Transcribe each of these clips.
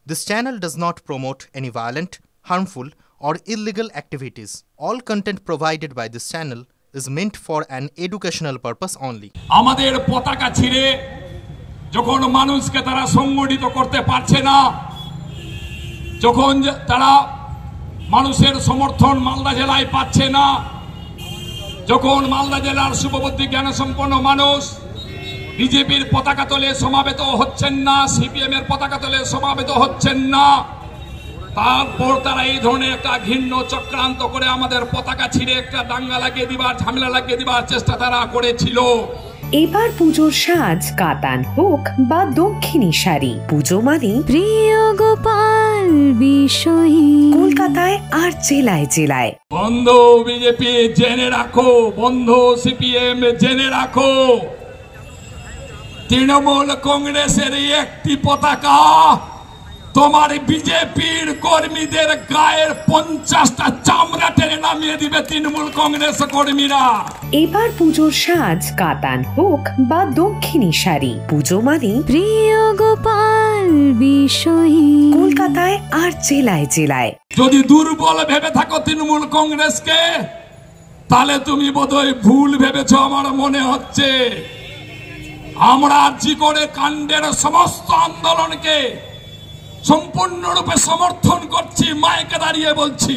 This channel does not promote any violent, harmful, or illegal activities. All content provided by this channel is meant for an educational purpose only. আমাদের পতাকা ছিঁড়ে যখন মানুষকে তারা সংগঠিত করতে পারছে না, যখন তারা মানুষের সমর্থন মালদা জেলায় পাচ্ছে না, যখন মালদা জেলার শুভবুদ্ধি জ্ঞানসম্পন্ন মানুষ বিজেপির পতাকা তলে সমাবেত হচ্ছেন না, সিপিএম এর পতাকা তলে সমাবেত হচ্ছেন না, তারপর তারা এই ধরনের একটা ঘৃণ্য চক্রান্ত করে আমাদের পতাকা ছিঁড়ে একটা দাঙ্গা লাগিয়ে দিবার, ঝামেলা লাগিয়ে দিবার চেষ্টা তারা করেছিল। এবার পুজোর সাজ কাতান হোক বা দক্ষিণী শাড়ি, পুজো মানে প্রিয় গোপাল বিষয়ী। কলকাতায় আর জেলায় জেলায়। বন্ধু বিজেপি জেনে রাখো, বন্ধু সিপিএম জেনে রাখো, তৃণমূল কংগ্রেসের একটি পতাকা তোমার বিজেপির কর্মীদের গায়ের 50টা চামড়া টেনে নামিয়ে দিবে তৃণমূল কংগ্রেস কর্মীরা। এবার পুজোর সাজ কাতান হোক বা দক্ষিণী শাড়ি, পুজো মানে প্রিয় গোপাল বিষয়ী। কলকাতায় আর জেলায় জেলায়। যদি দুর্বল ভেবে থাকো তৃণমূল কংগ্রেসকে, তাহলে তুমি বোধহয় ভুল ভেবেছো আমার মনে হচ্ছে। আমরা জিকোড়ে কাণ্ডের সমস্ত আন্দোলনকে সম্পূর্ণরূপে সমর্থন করছি, মাইকে দাঁড়িয়ে বলছি,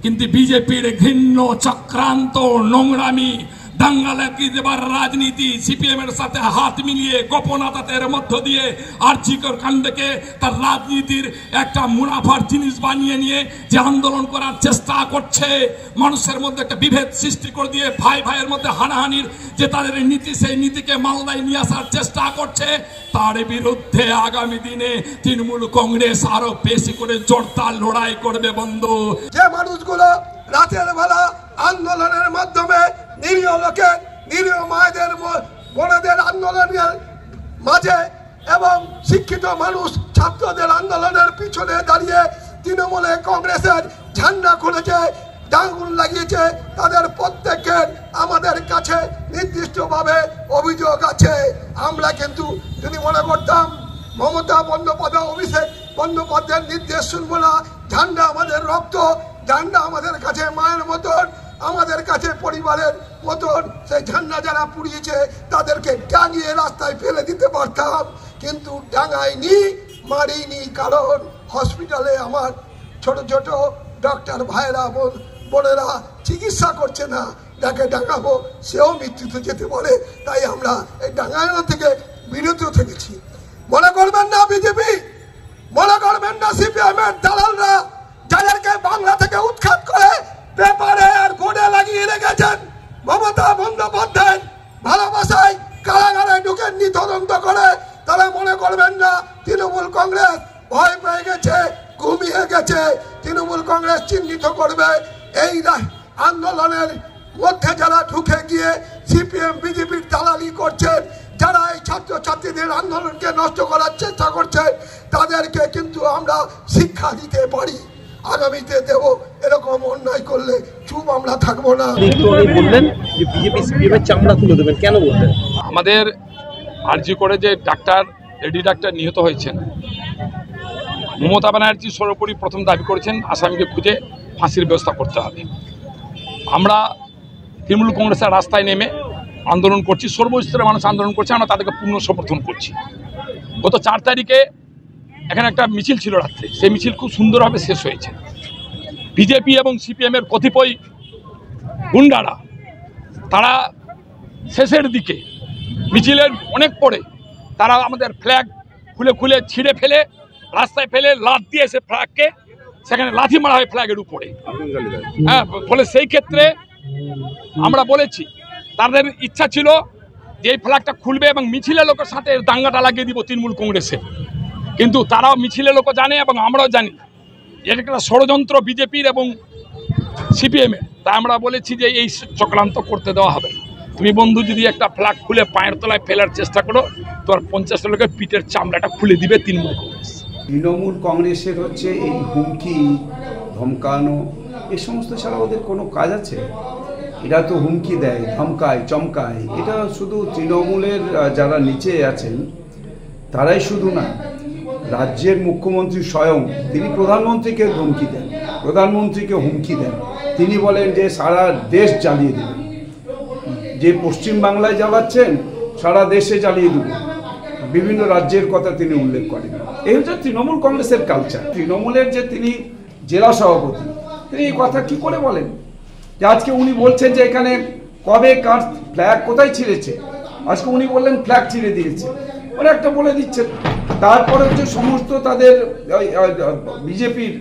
কিন্তু বিজেপির ঘৃণ্য চক্রান্ত, নোংরামি, দাঙ্গা লাগিয়ে দেবার রাজনীতি, সিপিএম এর সাথে হাত মিলিয়ে গোপন আদাতের মধ্য দিয়ে আরজিকর কাণ্ডকে তার রাজনীতির একটা মুনাফার জিনিস বানিয়ে নিয়ে যে আন্দোলন করার চেষ্টা করছে, মানুষের মধ্যে একটা বিভেদ সৃষ্টি করে দিয়ে ভাই ভাইয়ের মধ্যে হানাহানির যে তাদের নীতি, সেই নীতিকে মালদায় নিয়ে আসার চেষ্টা করছে, তার বিরুদ্ধে আগামী দিনে তৃণমূল কংগ্রেস আরো বেশি করে জোরদার লড়াই করবে। বন্ধু, যে মানুষগুলো রাতের বেলা আন্দোলনের মাধ্যমে নিরীহ লোকের, নিরীহ মায়েদের, বোনেদের আন্দোলনের মাঝে এবং শিক্ষিত মানুষ ছাত্রদের আন্দোলনের পিছনে দাঁড়িয়ে তৃণমূলে কংগ্রেসের ঝান্ডা খুলেছে, ডাঙ্গুল লাগিয়েছে, তাদের প্রত্যেকের আমাদের কাছে নির্দিষ্টভাবে অভিযোগ আছে। আমরা কিন্তু যদি মনে করতাম মমতা বন্দ্যোপাধ্যায়, অভিষেক বন্দ্যোপাধ্যায়ের নির্দেশ শুনবো না, ঝান্ডা আমাদের রক্ত, ঝান্ডা আমাদের কাছে মায়ের মতন, আমাদের কাছে পরিবারের মতন, সেই ঝান্ডা যারা পুড়িয়েছে তাদেরকে ডাঙিয়ে রাস্তায় ফেলে দিতে পারতাম, কিন্তু ডাঙাইনি, মারিনি, কারণ হসপিটালে আমার ছোট ছোট ডক্টর ভাইরা বোনেরা চিকিৎসা করছে না, যাকে ডাঙাবো সেও মৃত্যুতে যেতে পারে, তাই আমরা এই ডাঙানো থেকে বিরত থেকেছি। মনে করবেন না বিজেপি, মনে করবেন না সিপিএম এর দালালরা যাদেরকে বাংলা থেকে উৎখাত করে পেপারে আর বোর্ডে লাগিয়ে রেখেছেন, মমতা বন্দ্যোপাধ্যায় ভালোবাসায় কারাগারে ঢুকে তদন্ত করে, তারা মনে করবেন না তৃণমূল কংগ্রেস ভয় পেয়ে গেছে, ঘুমিয়ে গেছে। তৃণমূল কংগ্রেস চিহ্নিত করবে এই আন্দোলনের মধ্যে যারা ঢুকে গিয়ে সিপিএম বিজেপির দালালি করছেন, যারা এই ছাত্রছাত্রীদের আন্দোলনকে নষ্ট করার চেষ্টা করছে, তাদেরকে কিন্তু আমরা শিক্ষা দিতে পারি, আগামীতে দেব। এরকম অন্যায় করলে চুপ আমরা থাকবো না। বললেন যে বিজেপি সিপিএম এর চামড়া তুলে দেবেন, কেন বললেন? আমাদের আরজি করে যে ডাক্তার, লেডি ডাক্তার নিহত হয়েছেন, মমতা ব্যানার্জি সর্বোপরি প্রথম দাবি করেছেন আসামিকে খুঁজে ফাঁসির ব্যবস্থা করতে হবে। আমরা তৃণমূল কংগ্রেসের রাস্তায় নেমে আন্দোলন করছি, সর্বস্তরের মানুষ আন্দোলন করছে, আমরা তাদেরকে পূর্ণ সমর্থন করছি। গত 4 তারিখে এখানে একটা মিছিল ছিল রাত্রে, সেই মিছিল খুব সুন্দরভাবে শেষ হয়েছে। বিজেপি এবং সিপিএমের কতিপয় গুন্ডারা তারা শেষের দিকে মিছিলের অনেক পরে তারা আমাদের ফ্ল্যাগ খুলে খুলে ছিঁড়ে ফেলে রাস্তায় ফেলে লাথ দিয়ে সে ফ্ল্যাগকে সেখানে লাথি মারা হয় ফ্ল্যাগের উপরে। হ্যাঁ, ফলে সেই ক্ষেত্রে আমরা বলেছি তাদের ইচ্ছা ছিল যে এই ফ্ল্যাগটা খুলবে এবং মিছিলের লোকের সাথে দাঙ্গাটা লাগিয়ে দিব তৃণমূল কংগ্রেসের, কিন্তু তারাও মিছিলের লোক জানে এবং আমরাও জানি এটা একটা ষড়যন্ত্র বিজেপির এবং সিপিএমের। তাই আমরা বলেছি যে এই চক্রান্ত করতে দেওয়া হবে। তুমি বন্ধু যদি একটা ফ্ল্যাগ খুলে পায়ের তলায় ফেলার চেষ্টা করো, তোমার 50টা লোকের পিঠের চামড়াটা খুলে দিবে তৃণমূল কংগ্রেস। তৃণমূল কংগ্রেসের হচ্ছে এই হুমকি, ধমকানো, এ সমস্ত ছাড়া ওদের কোনো কাজ আছে? এরা তো হুমকি দেয়, ধমকায়, চমকায়। এটা শুধু তৃণমূলের যারা নিচে আছেন তারাই শুধু না, রাজ্যের মুখ্যমন্ত্রী স্বয়ং তিনি প্রধানমন্ত্রীকে ধমকি দেন, প্রধানমন্ত্রীকে হুমকি দেন। তিনি বলেন যে সারা দেশ জ্বালিয়ে দেবেন, যে পশ্চিমবাংলায় জ্বালাচ্ছেন সারা দেশে জ্বালিয়ে দেবেন। বিভিন্ন রাজ্যের কথা তিনি উল্লেখ করেন। এই হচ্ছে তৃণমূল কংগ্রেসের কালচার। তৃণমূলের যে তিনি জেলা সভাপতি, তিনি এই কথা কি করে বলেন যে আজকে উনি বলছেন যে এখানে কবে কার ফ্ল্যাগ কোথায় ছিঁড়েছে, আজকে উনি বললেন ফ্ল্যাগ ছিঁড়ে দিয়েছে, ওরা একটা বলে দিচ্ছেন। তারপরে হচ্ছে সমস্ত তাদের বিজেপির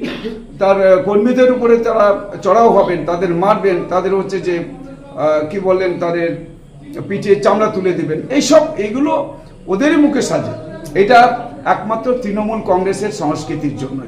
তার কর্মীদের উপরে তারা চড়াও হবেন, তাদের মারবেন, তাদের হচ্ছে যে কি বললেন তাদের পিঠে চামড়া তুলে দেবেন। এইগুলো ওদেরই মুখে সাজে। এটা একমাত্র তৃণমূল কংগ্রেসের সংস্কৃতির জন্য।